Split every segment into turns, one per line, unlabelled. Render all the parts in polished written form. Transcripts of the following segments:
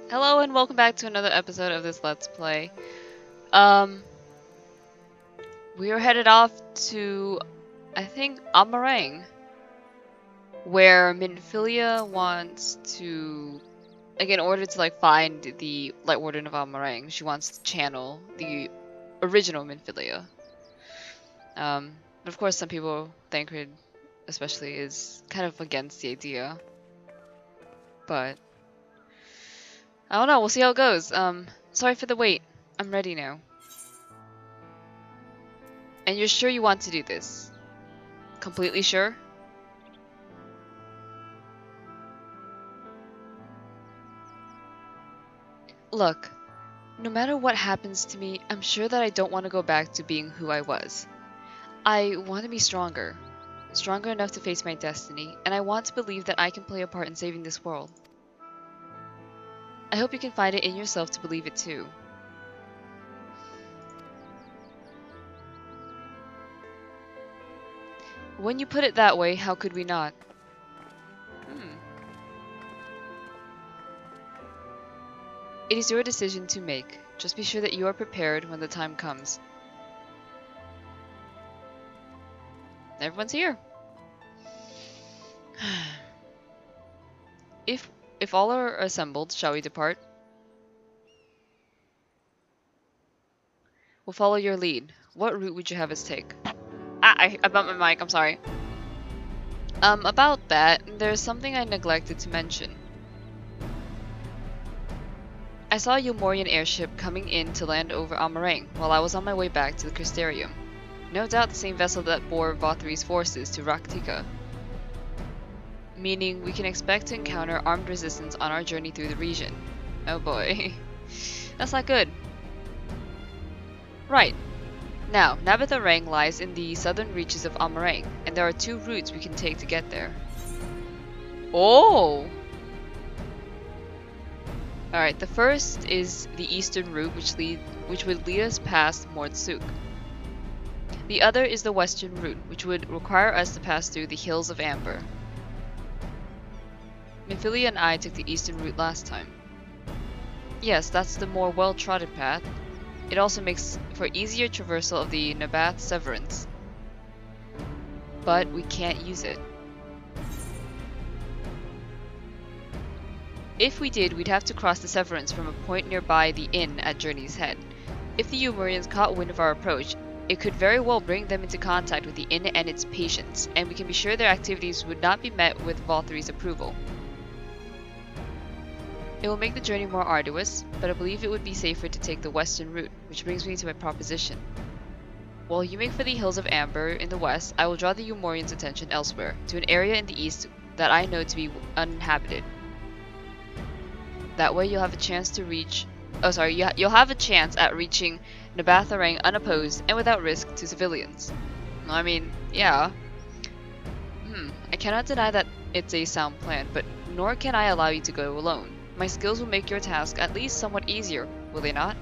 Hello and welcome back to another episode of this Let's Play. Um, we are headed off to, I think, Amarang, where Minfilia wants to, like, in order to, like, find the Light Warden of Amarang, she wants to channel the original Minfilia. But of course some people, Thancred especially, is kind of against the idea. But, I don't know, we'll see how it goes. Sorry for the wait. I'm ready now. And you're sure you want to do this? Completely sure? Look, no matter what happens to me, I'm sure that I don't want to go back to being who I was. I want to be stronger. Stronger enough to face my destiny, and I want to believe that I can play a part in saving this world. I hope you can find it in yourself to believe it too. When you put it that way, how could we not? It is your decision to make. Just be sure that you are prepared when the time comes. Everyone's here. If all are assembled, shall we depart? We'll follow your lead. What route would you have us take? I bumped my mic, I'm sorry. About that, there's something I neglected to mention. I saw a Umorian airship coming in to land over Amarang while I was on my way back to the Crystarium. No doubt the same vessel that bore Vothri's forces to Raktika. Meaning we can expect to encounter armed resistance on our journey through the region. Oh boy. That's not good. Right. Now, Nabatharang lies in the southern reaches of Amarang, and there are two routes we can take to get there. Oh! Alright, the first is the eastern route which would lead us past Mordsuk. The other is the western route, which would require us to pass through the Hills of Amber. Minfilia and I took the eastern route last time. Yes, that's the more well-trodden path. It also makes for easier traversal of the Nabath Severance. But we can't use it. If we did, we'd have to cross the Severance from a point nearby the inn at Journey's Head. If the Umorians caught wind of our approach, it could very well bring them into contact with the inn and its patients, and we can be sure their activities would not be met with Vothri's approval. It will make the journey more arduous, but I believe it would be safer to take the western route, which brings me to my proposition. While you make for the Hills of Amber in the west, I will draw the Umorians' attention elsewhere, to an area in the east that I know to be uninhabited. That way you'll have a chance to reach... you'll have a chance at reaching Nabatharang unopposed and without risk to civilians. I mean, yeah. I cannot deny that it's a sound plan, but nor can I allow you to go alone. My skills will make your task at least somewhat easier, will they not?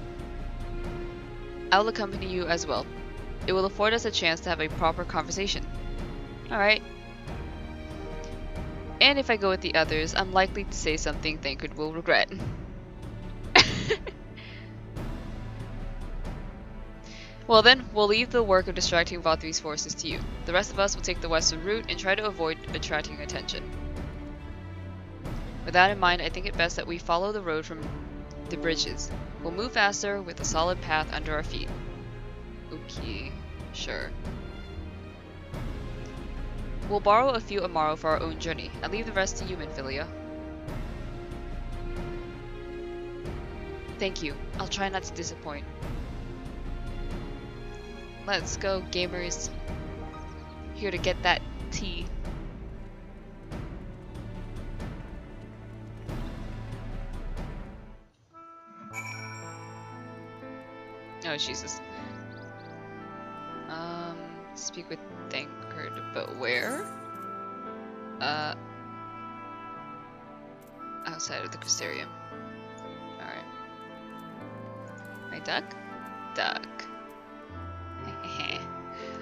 I'll accompany you as well. It will afford us a chance to have a proper conversation. Alright. And if I go with the others, I'm likely to say something Thancred will regret. Well then, we'll leave the work of distracting Vothri's forces to you. The rest of us will take the western route and try to avoid attracting attention. With that in mind, I think it best that we follow the road from the bridges. We'll move faster with a solid path under our feet. Okay, sure. We'll borrow a few Amaro for our own journey, and leave the rest to you, Minfilia. Thank you. I'll try not to disappoint. Let's go, gamers. Here to get that tea. Oh, Jesus. Speak with Thancred, but where? Outside of the Crystarium. Alright. My duck? Duck.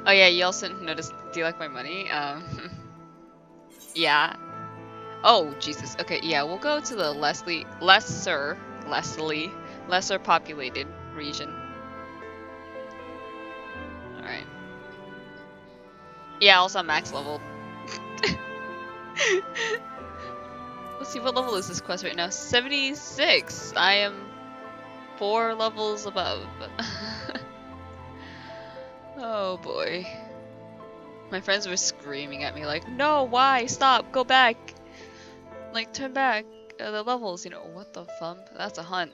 Oh yeah, you also noticed, do you like my money? Yeah. Oh, Jesus. Okay, yeah, we'll go to the lesser lesser populated region. Alright. Yeah, also max level. Let's see, what level is this quest right now? 76! I am 4 levels above. Oh boy. My friends were screaming at me like, no, why? Stop, go back. Like, turn back the levels, you know. What the thump? That's a hunt.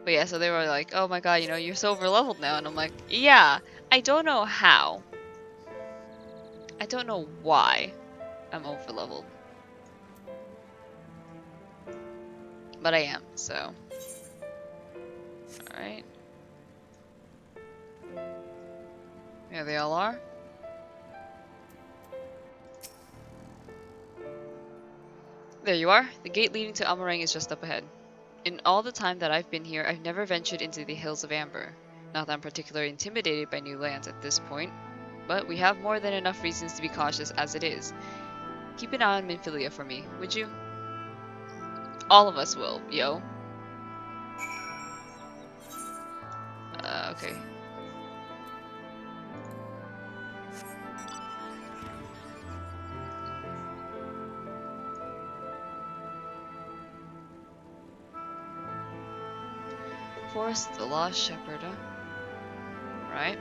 But yeah, so they were like, oh my god, you know, you're so over leveled now. And I'm like, yeah, I don't know how. I don't know why I'm over leveled. But I am, so. Alright. There they all are. There you are. The gate leading to Amarang is just up ahead. In all the time that I've been here, I've never ventured into the Hills of Amber. Not that I'm particularly intimidated by new lands at this point, but we have more than enough reasons to be cautious as it is. Keep an eye on Minfilia for me, would you? All of us will, yo. Okay. Forest the Lost Shepherd, huh? Right.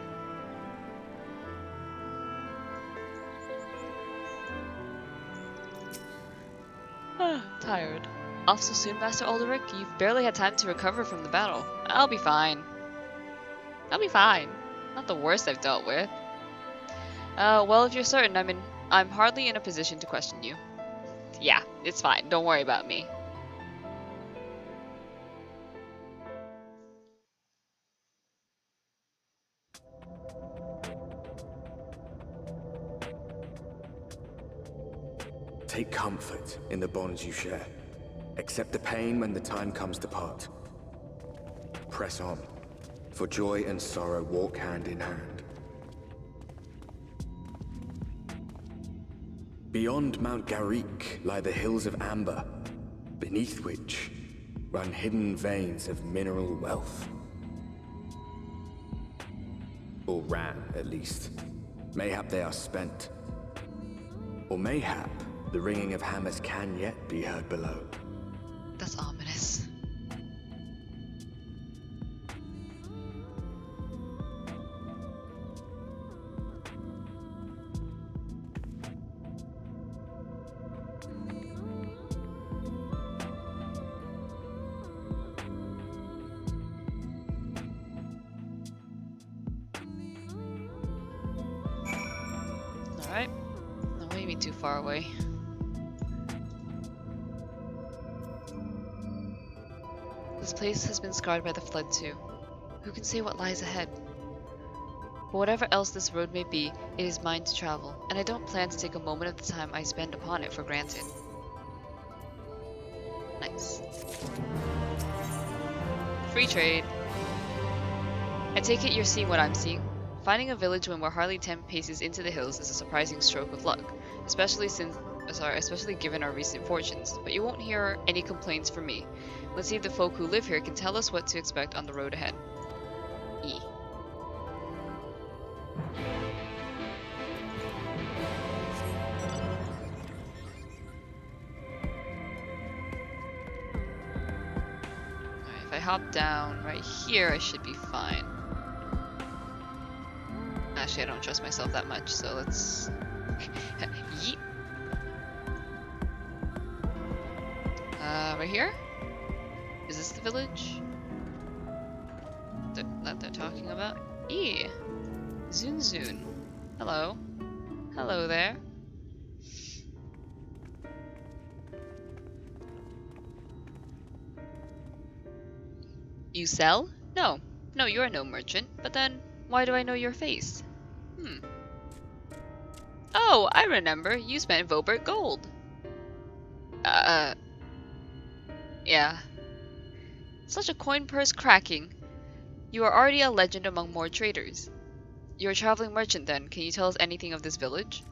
Tired. Off so soon, Master Alderic? You've barely had time to recover from the battle. I'll be fine. I'll be fine. Not the worst I've dealt with. Well, if you're certain, I'm hardly in a position to question you. Yeah, it's fine. Don't worry about me.
Take comfort in the bonds you share. Accept the pain when the time comes to part. Press on, for joy and sorrow walk hand in hand. Beyond Mount Garrick lie the Hills of Amber, beneath which run hidden veins of mineral wealth. Or ran, at least. Mayhap they are spent. Or mayhap the ringing of hammers can yet be heard below.
That's ominous. Alright. No, what do you mean too far away? This place has been scarred by the flood too. Who can say what lies ahead? But whatever else this road may be, it is mine to travel, and I don't plan to take a moment of the time I spend upon it for granted. Nice. Free trade. I take it you're seeing what I'm seeing. Finding a village when we're hardly 10 paces into the hills is a surprising stroke of luck, especially given our recent fortunes, but you won't hear any complaints from me. Let's see if the folk who live here can tell us what to expect on the road ahead. E. Alright, if I hop down right here, I should be fine. Actually, I don't trust myself that much, so let's... Yeet. Right here? Is this the village that they're talking about? Yeah. Zun Zun. Hello. Hello there. You sell? No. No, you're no merchant. But then, why do I know your face? Oh, I remember. You spent Vobert gold. Yeah. Such a coin purse cracking. You are already a legend among more traders. You're a traveling merchant then. Can you tell us anything of this village?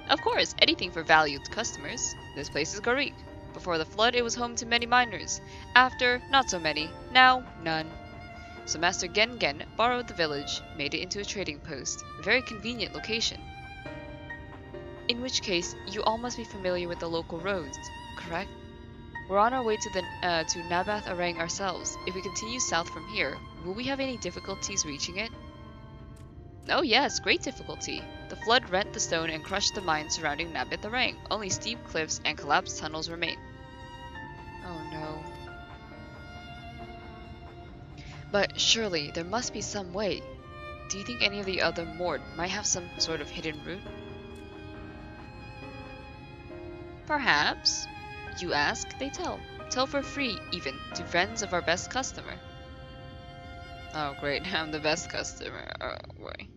Of course, anything for valued customers. This place is Garrick. Before the flood, it was home to many miners. After, not so many. Now, none. So Master Gen Gen borrowed the village, made it into a trading post. A very convenient location. In which case, you all must be familiar with the local roads, correct? We're on our way to Nabath Arang ourselves. If we continue south from here, will we have any difficulties reaching it? Oh yes, great difficulty. The flood rent the stone and crushed the mines surrounding Nabath Arang. Only steep cliffs and collapsed tunnels remain. Oh no. But surely there must be some way. Do you think any of the other Mord might have some sort of hidden route? Perhaps. You ask, they tell. Tell for free, even, to friends of our best customer. Oh great, I'm the best customer. Oh boy.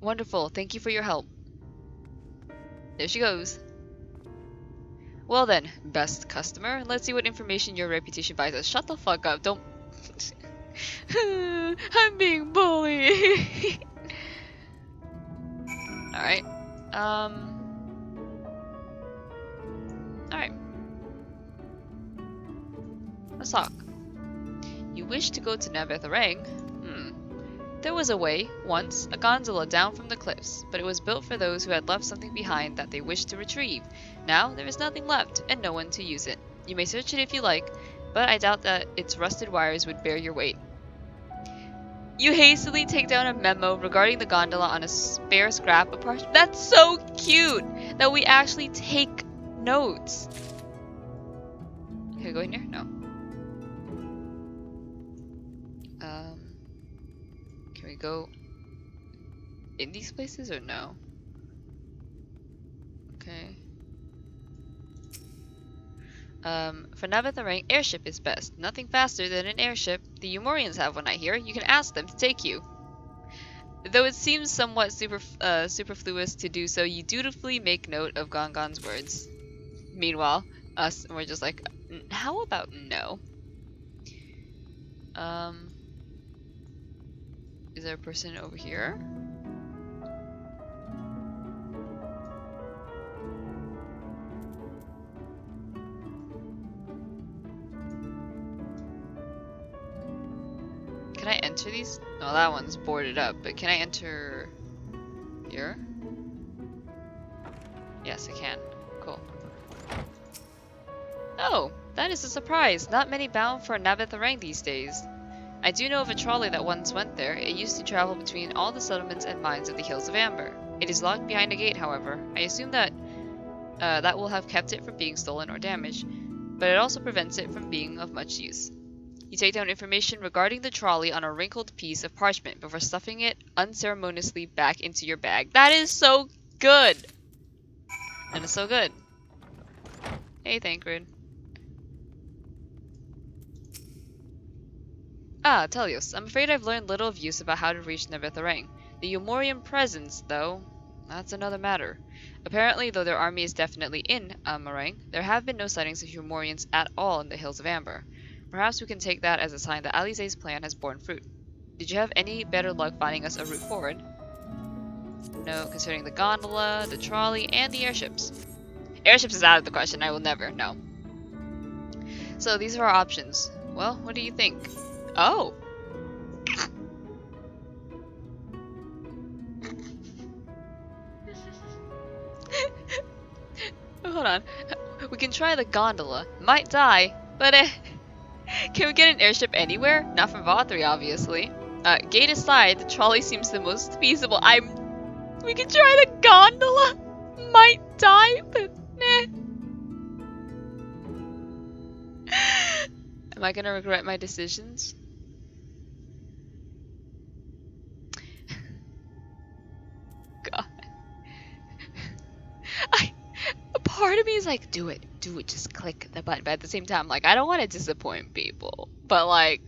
Wonderful, thank you for your help. There she goes. Well then, best customer, let's see what information your reputation buys us. Shut the fuck up, don't... I'm being bullied. Alright. Alright. Let's talk. You wish to go to Nabath Arang? There was a way, once, a gondola down from the cliffs, but it was built for those who had left something behind that they wished to retrieve. Now there is nothing left, and no one to use it. You may search it if you like, but I doubt that its rusted wires would bear your weight. You hastily take down a memo regarding the gondola on a spare scrap of parchment. That's so cute that we actually take notes. Can I go in here? No. Can we go in these places or no? Okay. For Nabath Arang, airship is best. Nothing faster than an airship. The Umorians have one, I hear. You can ask them to take you. Though it seems somewhat superfluous to do so, you dutifully make note of Gongon's words. Meanwhile, us, we're just like, how about no? Is there a person over here? Can I enter these? No, that one's boarded up, but can I enter here? Yes, I can. Cool. Oh, that is a surprise. Not many bound for Nabath Arang these days. I do know of a trolley that once went there. It used to travel between all the settlements and mines of the Hills of Amber. It is locked behind a gate, however. I assume that that will have kept it from being stolen or damaged, but it also prevents it from being of much use. You take down information regarding the trolley on a wrinkled piece of parchment before stuffing it unceremoniously back into your bag. That is so good! That is so good. Hey, Thancred. Ah, Telios, I'm afraid I've learned little of use about how to reach Nabath Arang. The Umorian presence, though, that's another matter. Apparently, though their army is definitely in Amarang, there have been no sightings of Umorians at all in the Hills of Amber. Perhaps we can take that as a sign that Alize's plan has borne fruit. Did you have any better luck finding us a route forward? No, concerning the gondola, the trolley, and the airships. Airships is out of the question, I will never, no. So these are our options. Well, what do you think? Oh! Hold on. We can try the gondola. Might die, but can we get an airship anywhere? Not from Vothri, obviously. Gate aside, the trolley seems the most feasible. We can try the gondola. Might die, but meh. Am I gonna regret my decisions? God. A part of me is like, do it, just click the button. But at the same time, like, I don't want to disappoint people. But like,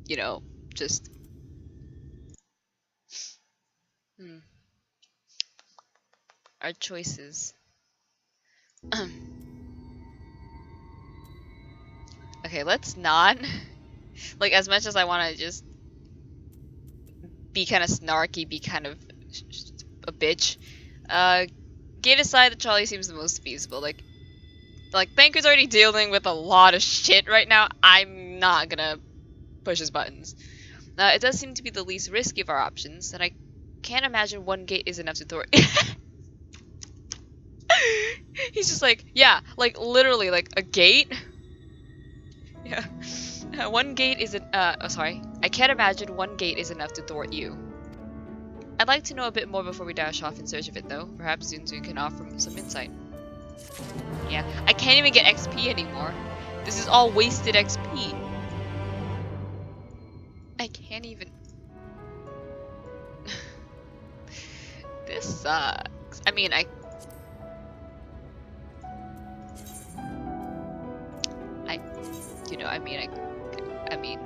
you know, just our choices. Okay, let's not. Like, as much as I want to just be kind of snarky, be kind of a bitch, gate aside, the trolley seems the most feasible. Like Thanker's already dealing with a lot of shit right now. I'm not gonna push his buttons. It does seem to be the least risky of our options, and I can't imagine one gate is enough to thwart. He's just like, yeah, like literally, like a gate. Yeah, one gate isn't. Oh, sorry. I can't imagine one gate is enough to thwart you. I'd like to know a bit more before we dash off in search of it, though. Perhaps Zunzun can offer some insight. Yeah, I can't even get XP anymore. This is all wasted XP. I can't even. This sucks. I mean, I mean,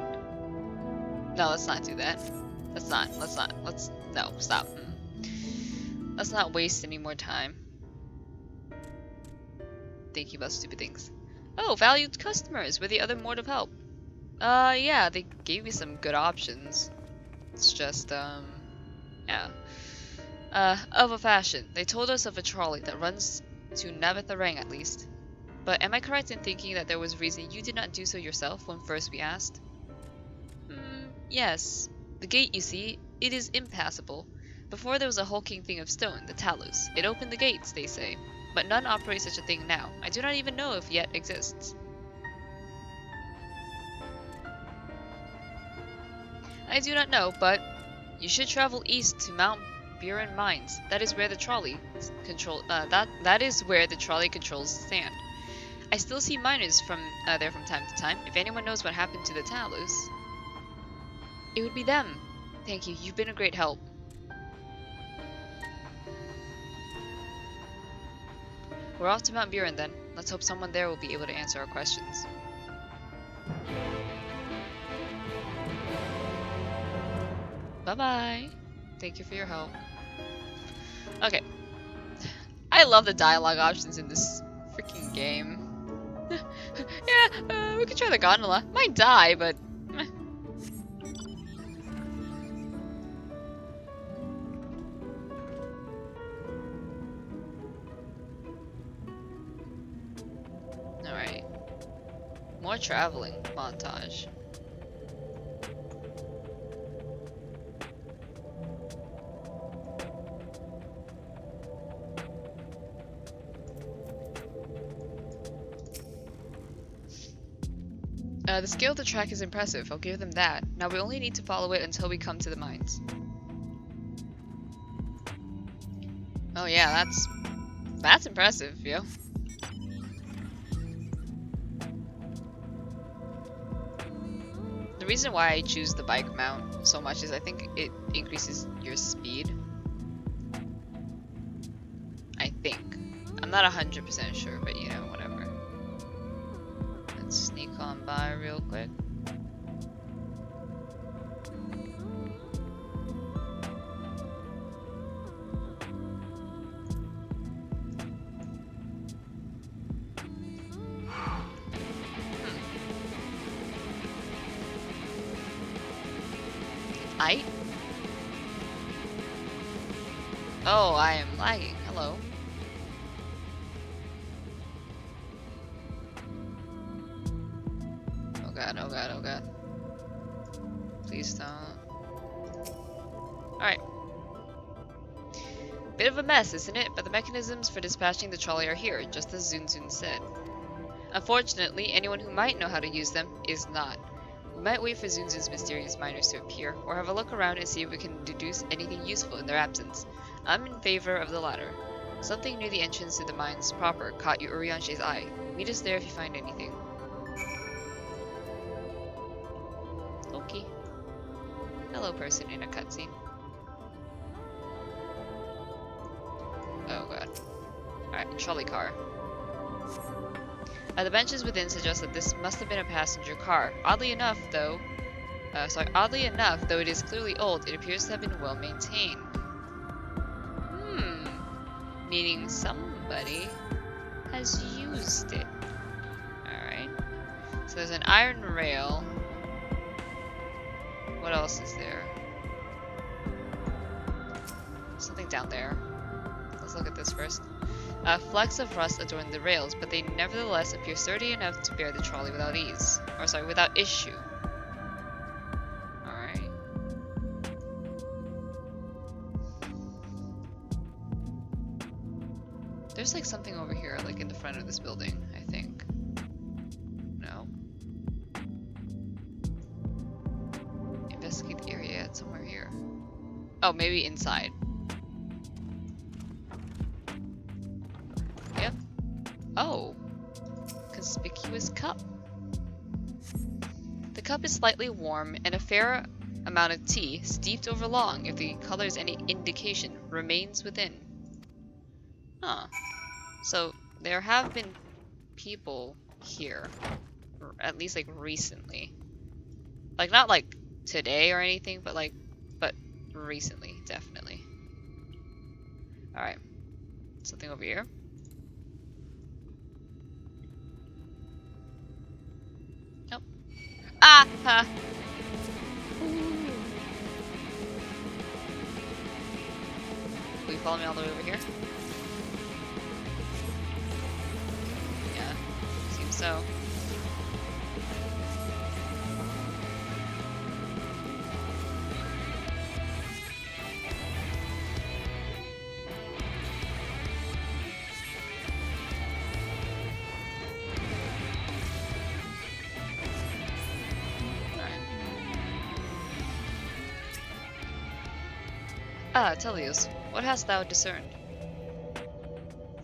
no, let's not do that. No, stop. Let's not waste any more time thinking about stupid things. Oh, valued customers, we're the other mode of help. Yeah, they gave me some good options. It's just, yeah. Of a fashion. They told us of a trolley that runs to Navatharang at least. But am I correct in thinking that there was reason you did not do so yourself when first we asked? Yes. The gate, you see, it is impassable. Before there was a hulking thing of stone, the talus. It opened the gates, they say. But none operate such a thing now. I do not even know if yet exists. I do not know, but you should travel east to Mount Buren Mines. That is where the trolley that is where the trolley controls stand. I still see miners from there from time to time. If anyone knows what happened to the talus, it would be them. Thank you. You've been a great help. We're off to Mount Buren then. Let's hope someone there will be able to answer our questions. Bye-bye. Thank you for your help. Okay. I love the dialogue options in this freaking game. Yeah, we could try the gondola. Might die, but... meh. Alright. More traveling montage. The scale of the track is impressive, I'll give them that. Now we only need to follow it until we come to the mines. Oh yeah, that's impressive, yo. The reason why I choose the bike mount so much is I think it increases your speed. I think. I'm not 100% sure, but you know, whatever. Let's sneak on by real quick. I? Oh, I am lagging. Hello. Oh god, oh god, oh god. Please don't. Alright. Bit of a mess, isn't it? But the mechanisms for dispatching the trolley are here, just as Zunzun said. Unfortunately, anyone who might know how to use them is not. We might wait for Zunzun's mysterious miners to appear, or have a look around and see if we can deduce anything useful in their absence. I'm in favor of the latter. Something near the entrance to the mines proper caught Urianshe's eye. Meet us there if you find anything. Okay. Hello, person in a cutscene. Oh god. Alright, trolley car. The benches within suggest that this must have been a passenger car. Oddly enough, though it is clearly old, it appears to have been well maintained. Meaning somebody has used it. Alright. So there's an iron rail. What else is there? Something down there. Let's look at this first. Flecks of rust adorn the rails, but they nevertheless appear sturdy enough to bear the trolley without ease. Or sorry, without issue. Alright. There's like something over here, like in the front of this building, I think. No? Investigate the area, it's somewhere here. Oh, maybe inside. Yep. Oh. Conspicuous cup. The cup is slightly warm, and a fair amount of tea, steeped over long, if the color is any indication, remains within. Huh. So, there have been people here. Or at least, like, recently. Like, not like today or anything, but like, but recently, definitely. Alright. Something over here. Nope. Ah! Ha! Will you follow me all the way over here? Yeah, seems so. Ah, Tellius, what hast thou discerned?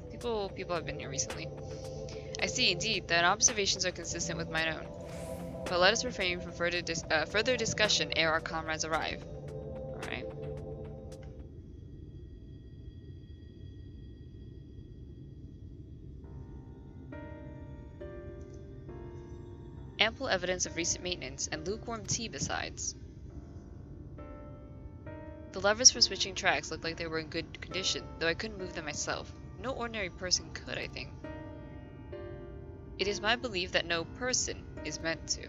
People have been here recently. I see, indeed, that observations are consistent with mine own. But let us refrain from further discussion ere our comrades arrive. Alright. Ample evidence of recent maintenance, and lukewarm tea besides. The levers for switching tracks looked like they were in good condition, though I couldn't move them myself. No ordinary person could, I think. It is my belief that no person is meant to.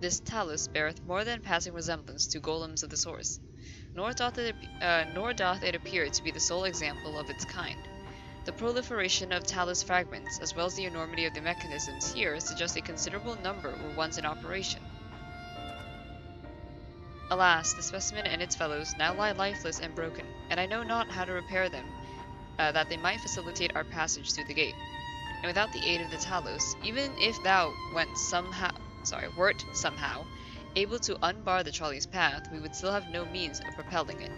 This talus beareth more than passing resemblance to golems of the source, nor doth it appear to be the sole example of its kind. The proliferation of talus fragments, as well as the enormity of the mechanisms here, suggest a considerable number were once in operation. Alas, the specimen and its fellows now lie lifeless and broken, and I know not how to repair them, that they might facilitate our passage through the gate. And without the aid of the talus, even if thou wert somehow able to unbar the trolley's path, we would still have no means of propelling it.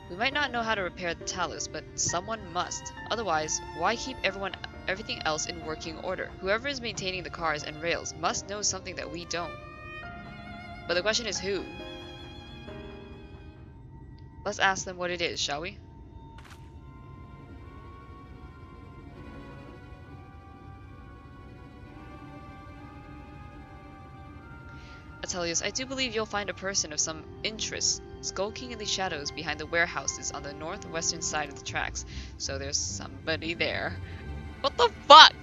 We might not know how to repair the talus, but someone must. Otherwise, why keep everything else in working order? Whoever is maintaining the cars and rails must know something that we don't. But the question is who? Let's ask them what it is, shall we? Atelius, I do believe you'll find a person of some interest skulking in the shadows behind the warehouses on the northwestern side of the tracks. So there's somebody there. What the fuck?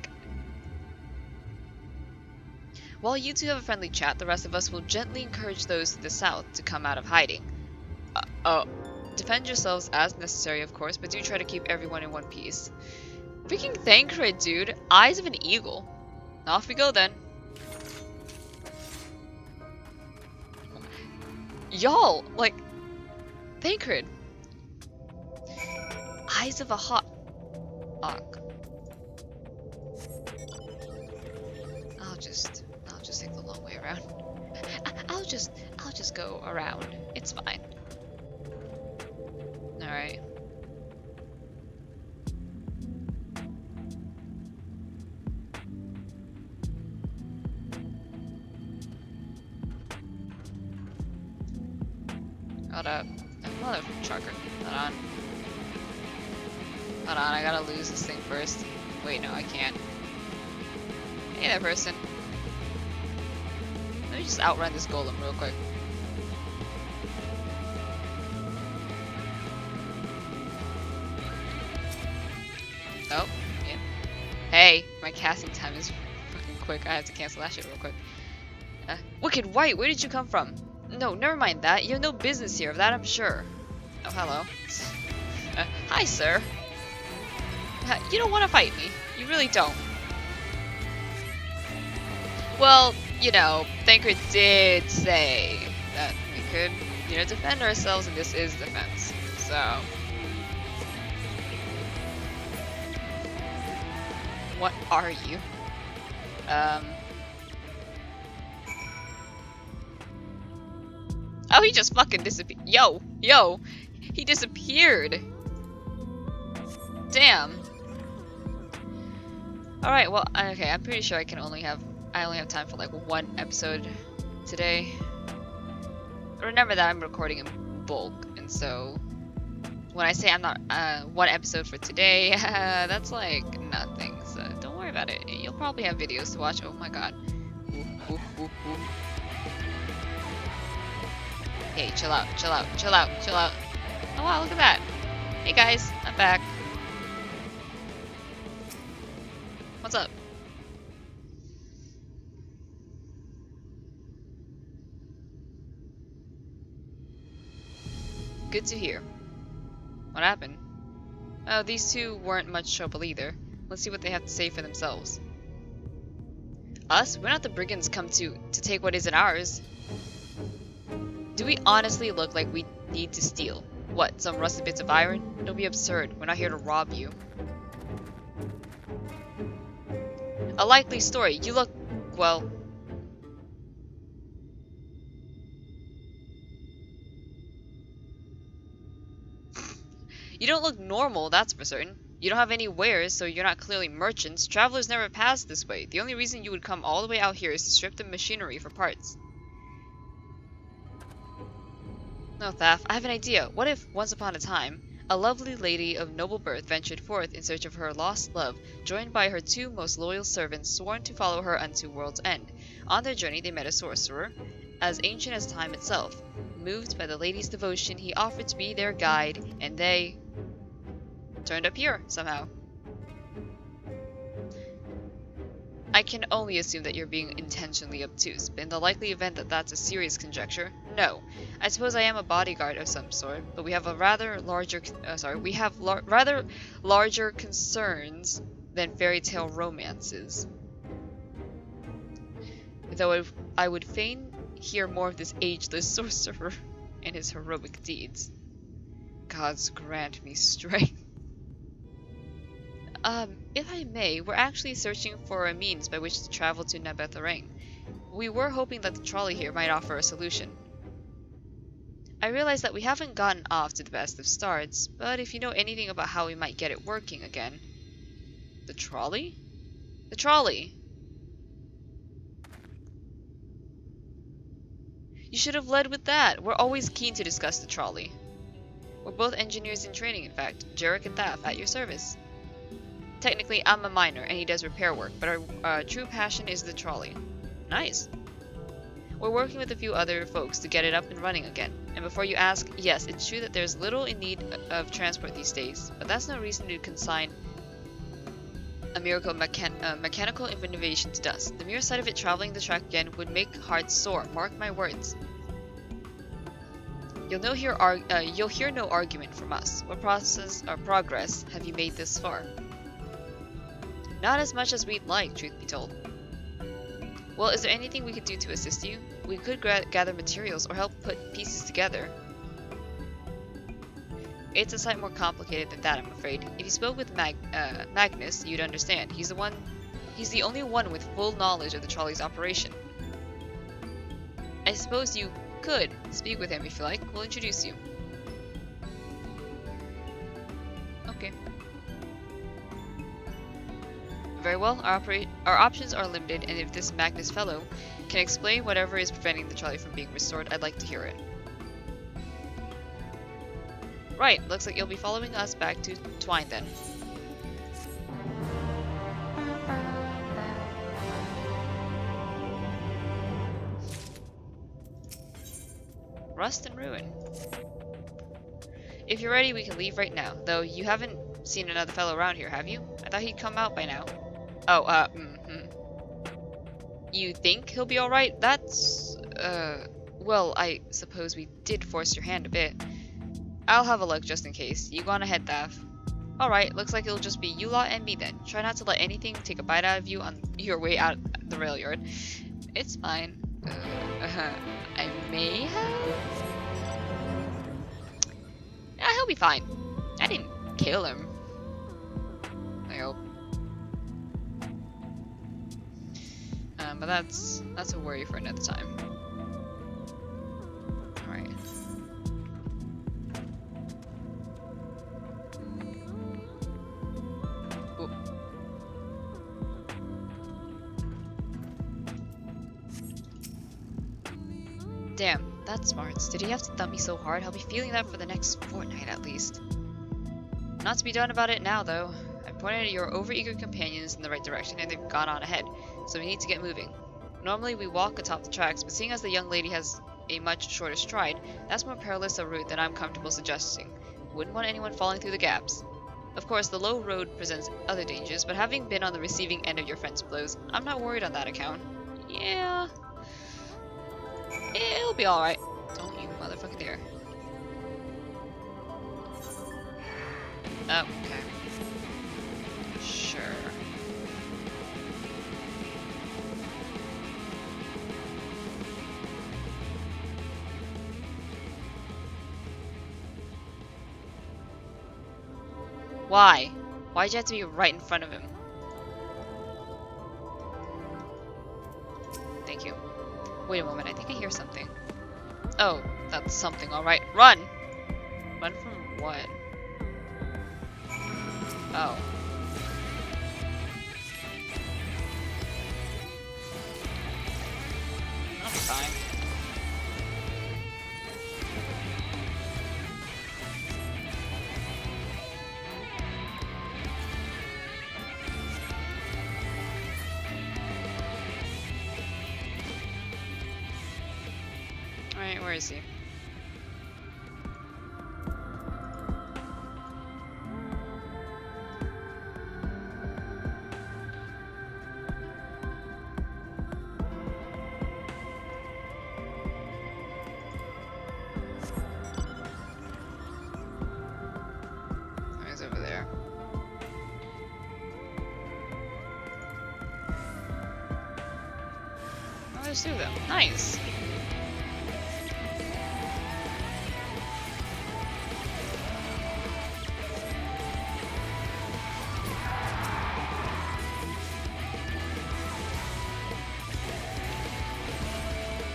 While you two have a friendly chat, the rest of us will gently encourage those to the south to come out of hiding. Defend yourselves as necessary, of course, but do try to keep everyone in one piece. Freaking Thancred, dude. Eyes of an eagle. Off we go then. Y'all, like, Thancred. Eyes of a hawk. I'll just take the long way around. I'll just go around. It's fine. Alright. Hold up. Mother trucker. Hold on. Hold on, I gotta lose this thing first. Wait, no, I can't. Hey there, person. Let me just outrun this golem real quick. Oh, yeah. Hey, my casting time is fucking quick. I have to cancel that shit real quick. Wicked White, where did you come from? No, never mind that. You have no business here, of that I'm sure. Oh, hello. Hi, sir. You don't want to fight me. You really don't. Well, you know, Thinker did say that we could, you know, defend ourselves, and this is defense. So... What are you? Oh, he just fucking disappeared. Yo! He disappeared! Damn. Alright, well, okay, I'm pretty sure I only have time for like one episode today. Remember that I'm recording in bulk, and so when I say I'm not one episode for today, that's like nothing. So don't worry about it. You'll probably have videos to watch. Oh my god. Ooh, ooh, ooh, ooh. Hey, chill out. Oh wow, look at that. Hey guys, I'm back. What's up? Good to hear. What happened? Oh, these two weren't much trouble either. Let's see what they have to say for themselves. Us? We're not the brigands come to take what isn't ours. Do we honestly look like we need to steal? What, some rusted bits of iron? Don't be absurd. We're not here to rob you. A likely story. You look, well... You don't look normal, that's for certain. You don't have any wares, so you're not clearly merchants. Travelers never pass this way. The only reason you would come all the way out here is to strip the machinery for parts. No, Thaf, I have an idea. What if, once upon a time, a lovely lady of noble birth ventured forth in search of her lost love, joined by her two most loyal servants sworn to follow her unto world's end. On their journey they met a sorcerer, as ancient as time itself. Moved by the lady's devotion, he offered to be their guide, and they... turned up here, somehow. I can only assume that you're being intentionally obtuse, but in the likely event that that's a serious conjecture, no. I suppose I am a bodyguard of some sort, but we have a rather larger, rather larger concerns than fairy tale romances. Though I would fain hear more of this ageless sorcerer and his heroic deeds. Gods grant me strength. If I may, we're actually searching for a means by which to travel to Nabetharang. We were hoping that the trolley here might offer a solution. I realize that we haven't gotten off to the best of starts, but if you know anything about how we might get it working again... The trolley? The trolley! You should have led with that. We're always keen to discuss the trolley. We're both engineers in training, in fact. Jarek and Thaf, at your service. Technically, I'm a miner, and he does repair work, but our true passion is the trolley. Nice. We're working with a few other folks to get it up and running again. And before you ask, yes, it's true that there's little in need of transport these days, but that's no reason to consign a mechanical innovation to dust. The mere sight of it traveling the track again would make hearts sore, mark my words. You'll hear no argument from us. What process or progress have you made this far? Not as much as we'd like, truth be told. Well, is there anything we could do to assist you? We could gather materials or help put pieces together. It's a sight more complicated than that, I'm afraid. If you spoke with Magnus, you'd understand. He's the only one with full knowledge of the trolley's operation. I suppose you could speak with him if you like. We'll introduce you. Okay. Very well, our options are limited, and if this Magnus fellow can explain whatever is preventing the trolley from being restored, I'd like to hear it. Right, looks like you'll be following us back to Twine then. Rust and ruin. If you're ready, we can leave right now, though you haven't seen another fellow around here, have you? I thought he'd come out by now. Oh, You think he'll be alright? That's, Well, I suppose we did force your hand a bit. I'll have a look just in case. You go on ahead, Thav. Alright, looks like it'll just be you lot and me then. Try not to let anything take a bite out of you on your way out the rail yard. It's fine. I may have? Yeah, he'll be fine. I didn't kill him. I hope. But that's a worry for another time. Alright. Damn, that's smarts. Did he have to thump me so hard? I'll be feeling that for the next fortnight at least. Not to be done about it now, though. I pointed at your overeager companions in the right direction and they've gone on ahead, so we need to get moving. Normally we walk atop the tracks, but seeing as the young lady has a much shorter stride, that's more perilous a route than I'm comfortable suggesting. Wouldn't want anyone falling through the gaps. Of course, the low road presents other dangers, but having been on the receiving end of your friend's blows, I'm not worried on that account. Yeah, it'll be alright. Don't you motherfucking dare. Oh, okay. Sure. Why? Why'd you have to be right in front of him? Thank you. Wait a moment, I think I hear something. Oh, that's something, alright. Run! Run from what? Oh. I'll be fine. Alright, where is he? Oh, he's over there. Oh, there's two of them. Nice!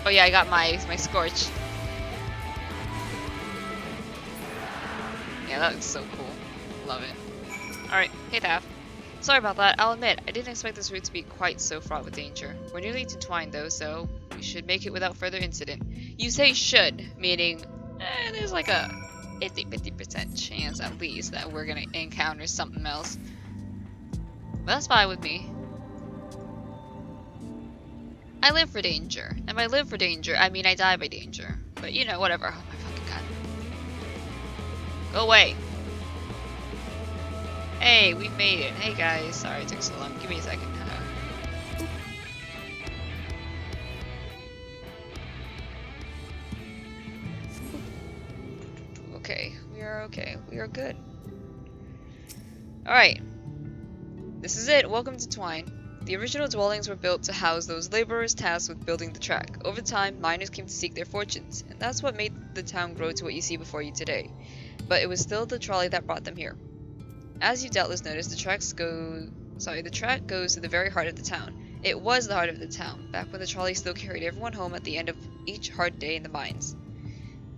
Oh yeah, I got my Scorch. Yeah, that looks so cool. Love it. Alright, hey Taff. Sorry about that, I'll admit, I didn't expect this route to be quite so fraught with danger. We're nearly intertwined though, so we should make it without further incident. You say should, meaning there's like a 50% chance at least that we're gonna encounter something else. But that's fine with me. I live for danger, and by live for danger, I mean I die by danger. But you know, whatever. Oh my fucking god. Go away. Hey, we made it. Hey guys, sorry it took so long. Give me a second. Okay, we are okay. We are good. Alright. This is it. Welcome to Twine. The original dwellings were built to house those laborers tasked with building the track. Over time, miners came to seek their fortunes, and that's what made the town grow to what you see before you today. But it was still the trolley that brought them here. As you doubtless noticed, the track goes to the very heart of the town. It was the heart of the town, back when the trolley still carried everyone home at the end of each hard day in the mines.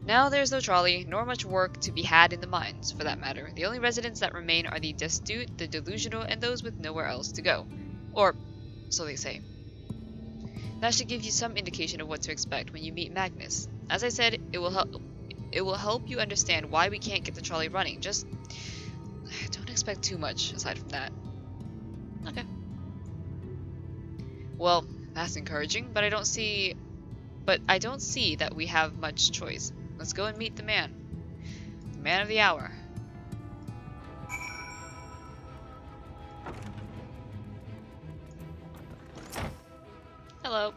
Now there's no trolley, nor much work to be had in the mines, for that matter. The only residents that remain are the destitute, the delusional, and those with nowhere else to go. Or, so they say. That should give you some indication of what to expect when you meet Magnus. As I said, it will help you understand why we can't get the trolley running. Just don't expect too much aside from that. Okay. Well, that's encouraging, but I don't see that we have much choice. Let's go and meet the man. The man of the hour. Hello.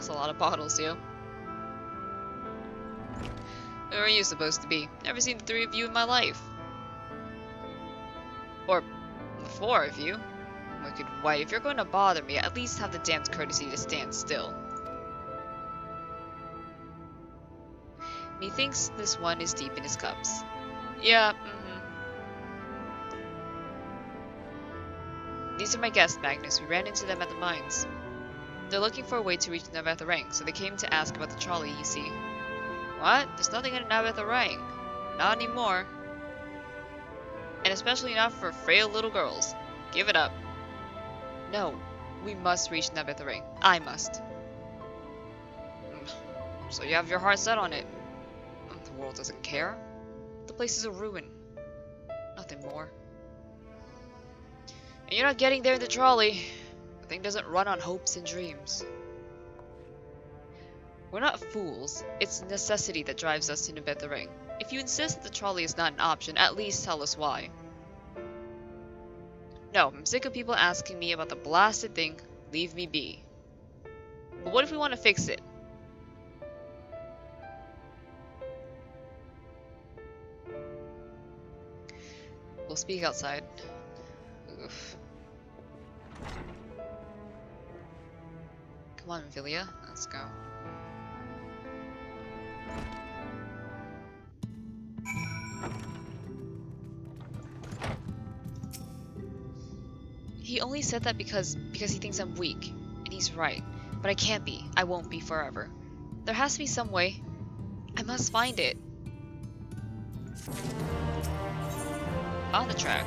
That's a lot of bottles, yo. Where are you supposed to be? Never seen the three of you in my life. Or the four of you. Wicked white, if you're going to bother me, at least have the damned courtesy to stand still. Methinks this one is deep in his cups. Yeah, These are my guests, Magnus. We ran into them at the mines. They're looking for a way to reach Navetharang, so they came to ask about the trolley, you see. What? There's nothing in Navetharang. Not anymore. And especially not for frail little girls. Give it up. No, we must reach Navetharang. I must. So you have your heart set on it. The world doesn't care. The place is a ruin. Nothing more. And you're not getting there in the trolley. The thing doesn't run on hopes and dreams. We're not fools. It's necessity that drives us to Navetharang. If you insist that the trolley is not an option, at least tell us why. No, I'm sick of people asking me about the blasted thing. Leave me be. But what if we want to fix it? We'll speak outside. Oof. Come on, Vilia. Let's go. He only said that because he thinks I'm weak. And he's right. But I can't be. I won't be forever. There has to be some way. I must find it. On the track.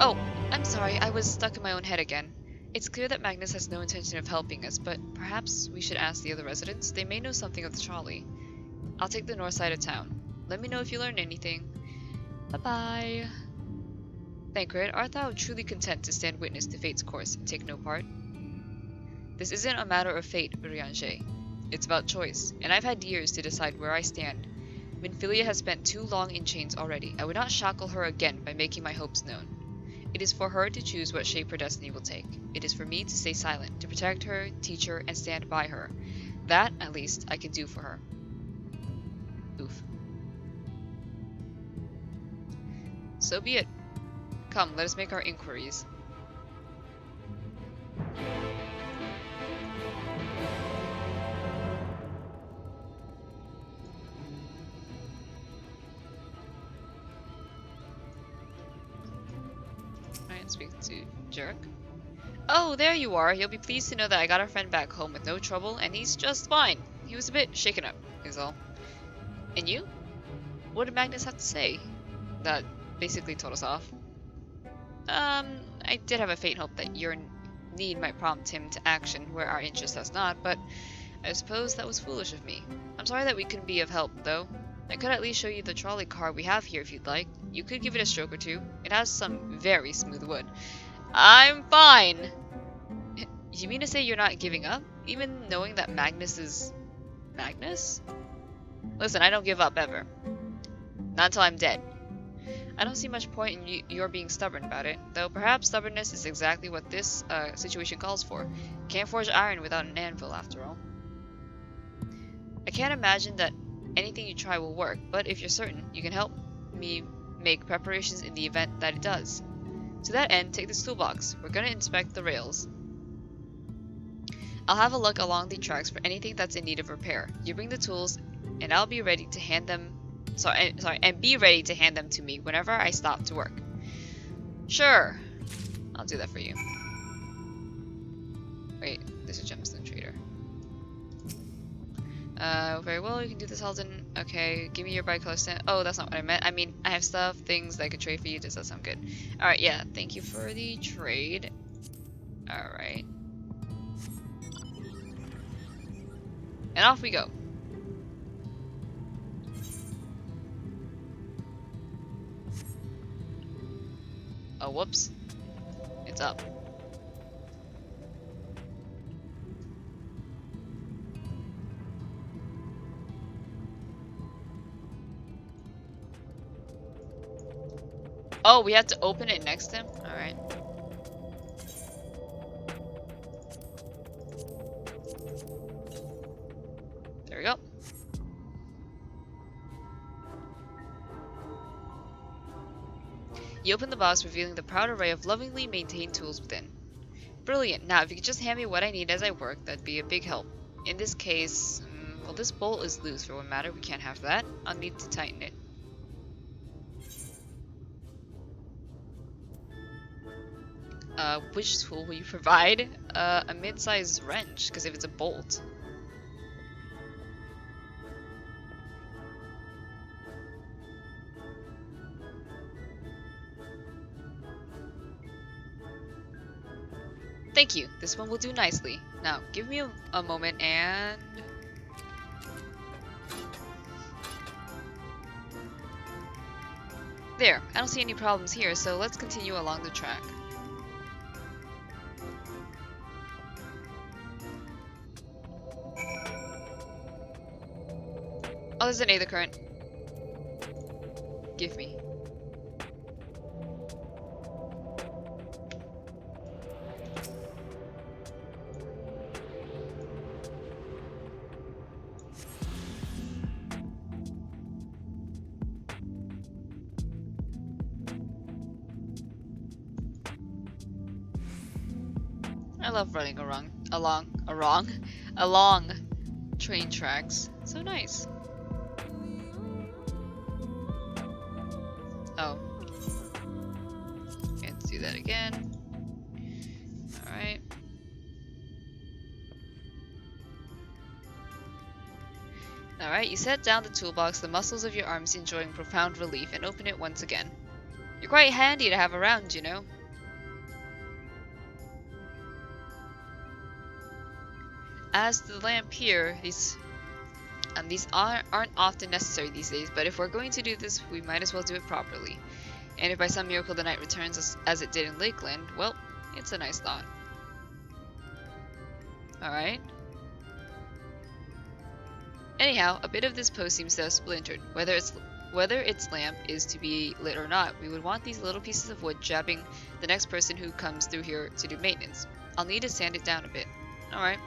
Oh, I'm sorry. I was stuck in my own head again. It's clear that Magnus has no intention of helping us, but perhaps we should ask the other residents. They may know something of the trolley. I'll take the north side of town. Let me know if you learn anything. Bye-bye. Thancred, art thou truly content to stand witness to fate's course and take no part? This isn't a matter of fate, Urianger. It's about choice, and I've had years to decide where I stand. Minfilia has spent too long in chains already. I would not shackle her again by making my hopes known. It is for her to choose what shape her destiny will take. It is for me to stay silent, to protect her, teach her, and stand by her. That, at least, I can do for her. Oof. So be it. Come, let us make our inquiries. Alright, speak to Jerk. Oh, there you are. You'll be pleased to know that I got our friend back home with no trouble, and he's just fine. He was a bit shaken up, is all. And you? What did Magnus have to say? That basically told us off. I did have a faint hope that your need might prompt him to action where our interest has not, but I suppose that was foolish of me. I'm sorry that we couldn't be of help, though. I could at least show you the trolley car we have here if you'd like. You could give it a stroke or two. It has some very smooth wood. I'm fine! You mean to say you're not giving up? Even knowing that Magnus is... Magnus? Listen, I don't give up, ever. Not until I'm dead. I don't see much point in your being stubborn about it, though perhaps stubbornness is exactly what this situation calls for. Can't forge iron without an anvil, after all. I can't imagine that anything you try will work, but if you're certain, you can help me make preparations in the event that it does. To that end, take this toolbox. We're gonna inspect the rails. I'll have a look along the tracks for anything that's in need of repair. You bring the tools, and I'll be ready to hand them... and be ready to hand them to me whenever I stop to work. Sure. I'll do that for you. Wait, there's a gemstone trader. Very well, you can do this, Halden. Okay, give me your bicolor stand. Oh, that's not what I meant. I mean, I have stuff, things that I could trade for you. Does that sound good? Alright, yeah, thank you for the trade. Alright. And off we go. Oh, whoops. It's up. Oh, we have to open it next to him? Alright. You open the box, revealing the proud array of lovingly maintained tools within. Brilliant. Now, if you could just hand me what I need as I work, that'd be a big help. In this case, well, this bolt is loose for one matter. We can't have that. I'll need to tighten it. Which tool will you provide? A mid-sized wrench, because if it's a bolt. Thank you. This one will do nicely. Now, give me a moment and... There. I don't see any problems here, so let's continue along the track. Oh, there's an Aether current. Give me. I love running along train tracks. So nice. Oh. Can't do that again. Alright. Alright, you set down the toolbox, the muscles of your arms enjoying profound relief, and open it once again. You're quite handy to have around, you know. As to the lamp here, these aren't often necessary these days, but if we're going to do this, we might as well do it properly. And if by some miracle the night returns as it did in Lakeland, well, it's a nice thought. Alright. Anyhow, a bit of this post seems to have splintered. Whether its lamp is to be lit or not, we would want these little pieces of wood jabbing the next person who comes through here to do maintenance. I'll need to sand it down a bit. Alright.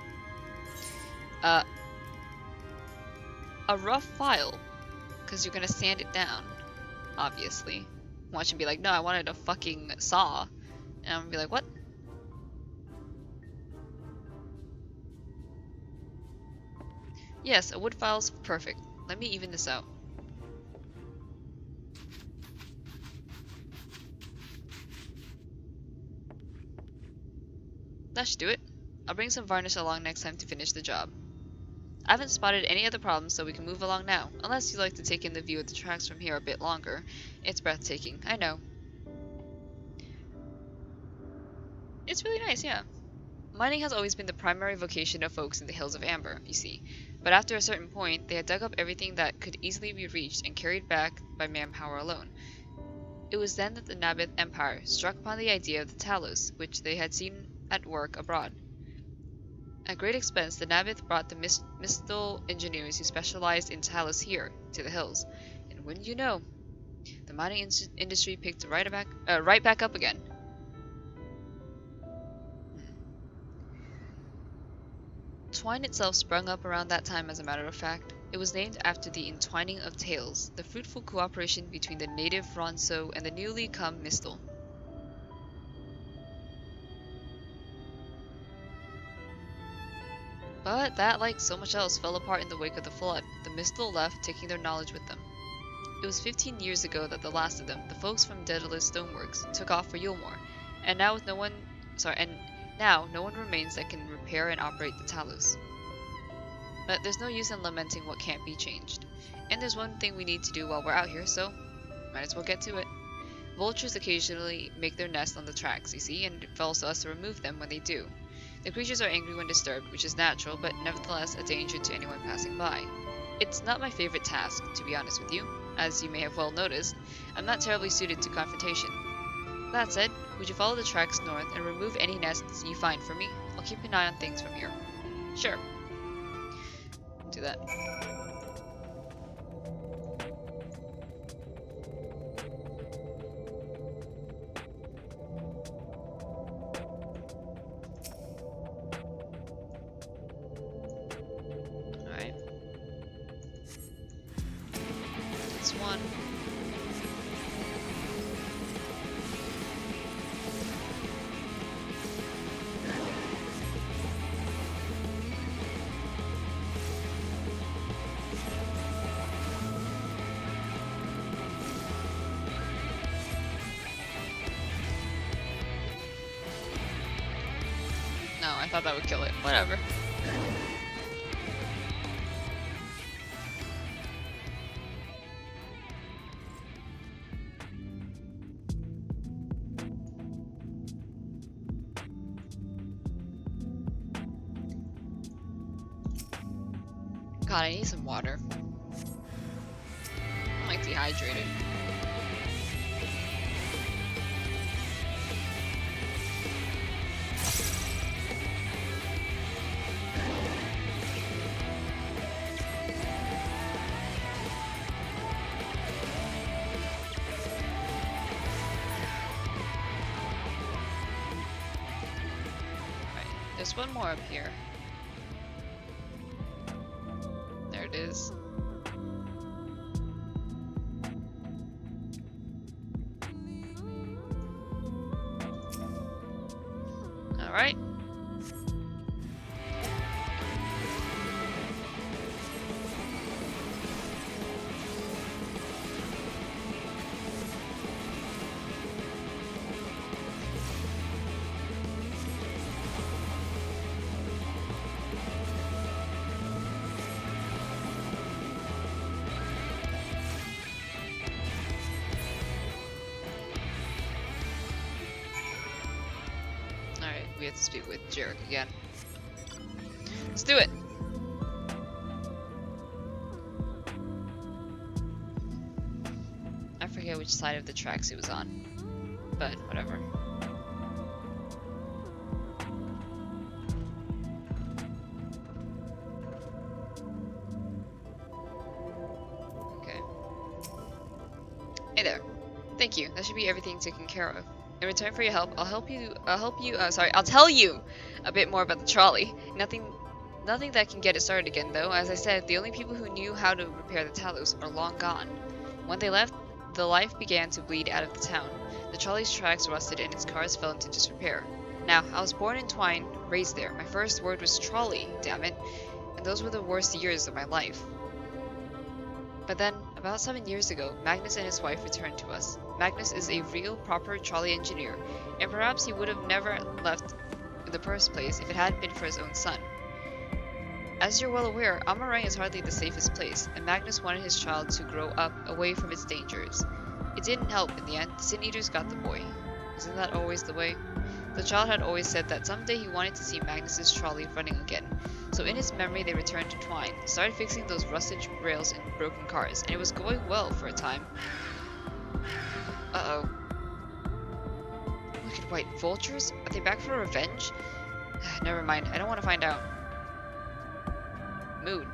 A rough file, because you're gonna sand it down, obviously. Watch him be like, no, I wanted a fucking saw. And I'm gonna be like, what? Yes, a wood file's perfect. Let me even this out. That should do it. I'll bring some varnish along next time to finish the job. I haven't spotted any other problems, so we can move along now. Unless you'd like to take in the view of the tracks from here a bit longer. It's breathtaking, I know. It's really nice, yeah. Mining has always been the primary vocation of folks in the Hills of Amber, you see. But after a certain point, they had dug up everything that could easily be reached and carried back by manpower alone. It was then that the Nabith Empire struck upon the idea of the Talos, which they had seen at work abroad. At great expense, the Nabith brought the Mistal engineers who specialized in Talos here to the hills, and wouldn't you know, the mining industry picked right back up again. Twine itself sprung up around that time, as a matter of fact. It was named after the entwining of tales, the fruitful cooperation between the native Ronso and the newly come Mistal. But that, like so much else, fell apart in the wake of the flood. The Mistal left, taking their knowledge with them. It was 15 years ago that the last of them, the folks from Daedalus Stoneworks, took off for Yulmore, and now no one remains that can repair and operate the Talos. But there's no use in lamenting what can't be changed. And there's one thing we need to do while we're out here, so might as well get to it. Vultures occasionally make their nest on the tracks, you see, and it falls to us to remove them when they do. The creatures are angry when disturbed, which is natural, but nevertheless a danger to anyone passing by. It's not my favorite task, to be honest with you. As you may have well noticed, I'm not terribly suited to confrontation. That said, would you follow the tracks north and remove any nests you find for me? I'll keep an eye on things from here. Sure. Do that. thought that would kill it. Whatever. God, I need some water. I'm like dehydrated. Right, there's one more up here. There it is. Alright. Alright, we have to speak with Jarek again. Let's do it! I forget which side of the tracks he was on, but whatever. Okay. Hey there. Thank you. That should be everything taken care of. In return for your help, I'll tell you a bit more about the trolley. Nothing that can get it started again, though. As I said, the only people who knew how to repair the Talos are long gone. When they left, the life began to bleed out of the town. The trolley's tracks rusted and its cars fell into disrepair. Now, I was born in Twine, raised there. My first word was trolley, damn it. And those were the worst years of my life. But then, about 7 years ago, Magnus and his wife returned to us. Magnus is a real, proper trolley engineer, and perhaps he would have never left in the first place if it hadn't been for his own son. As you're well aware, Amarang is hardly the safest place, and Magnus wanted his child to grow up away from its dangers. It didn't help in the end. The Sin Eaters got the boy. Isn't that always the way? The child had always said that someday he wanted to see Magnus's trolley running again. So in his memory they returned to Twine, started fixing those rusted rails and broken cars, and it was going well for a time. Uh-oh. Wicked white vultures? Are they back for revenge? Never mind, I don't want to find out. Mood.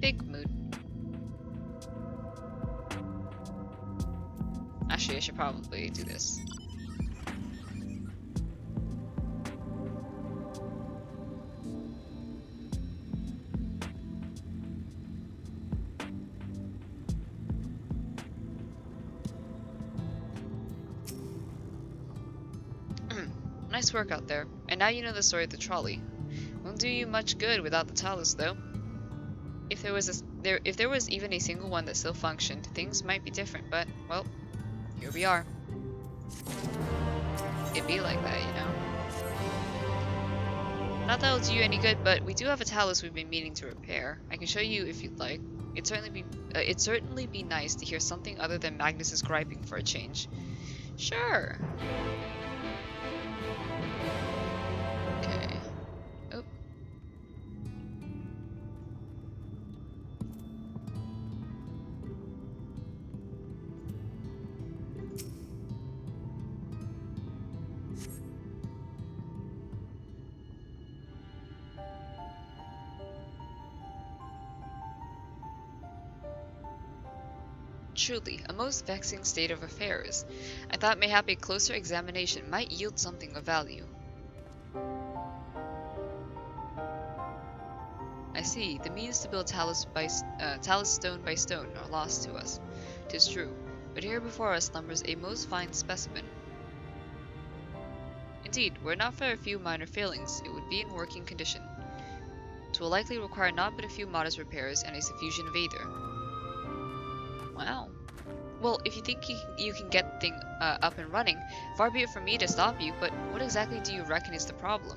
Big mood. Actually, I should probably do this. Nice work out there. And now you know the story of the trolley. Won't do you much good without the Talos, though. If there was even a single one that still functioned, things might be different, but, well, here we are. It'd be like that, you know. Not that it'll do you any good, but we do have a Talos we've been meaning to repair. I can show you if you'd like. It'd certainly be nice to hear something other than Magnus's griping for a change. Sure. Okay. Oh. Truly, a most vexing state of affairs. I thought mayhap a closer examination might yield something of value. I see, the means to build Talus stone by stone are lost to us. 'Tis true, but here before us slumbers a most fine specimen. Indeed, were it not for a few minor failings, it would be in working condition. 'Twill likely require not but a few modest repairs and a suffusion of aether. Wow. Well, if you think you can get the thing up and running, far be it from me to stop you, but what exactly do you reckon is the problem?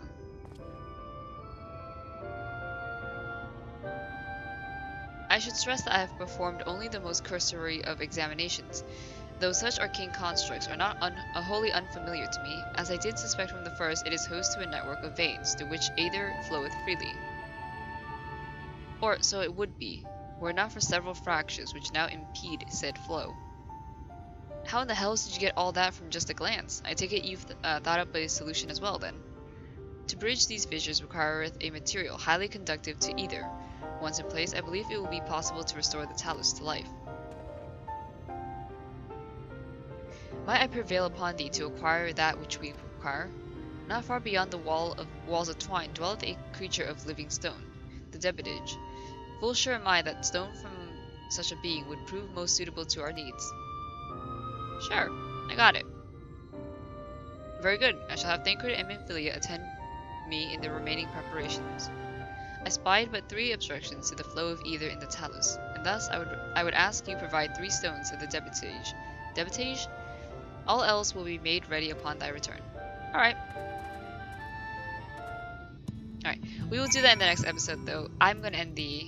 I should stress that I have performed only the most cursory of examinations, though such arcane constructs are not wholly unfamiliar to me, as I did suspect from the first it is host to a network of veins, through which aether floweth freely. Or so it would be, were it not for several fractures which now impede said flow. How in the hells did you get all that from just a glance? I take it you've thought up a solution as well, then. To bridge these fissures requireth a material highly conductive to either. Once in place, I believe it will be possible to restore the talus to life. Might I prevail upon thee to acquire that which we require? Not far beyond the walls of twine dwelleth a creature of living stone, the debitage. Full sure am I that stone from such a being would prove most suitable to our needs. Sure, I got it. Very good. I shall have Thancred and Minfilia attend me in the remaining preparations. I spied but 3 obstructions to the flow of ether in the talus, and thus I would ask you provide 3 stones of the debitage. Debitage? All else will be made ready upon thy return. Alright. Alright. We will do that in the next episode though. I'm gonna end the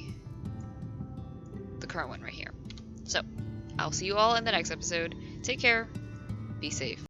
current one right here. So, I'll see you all in the next episode. Take care. Be safe.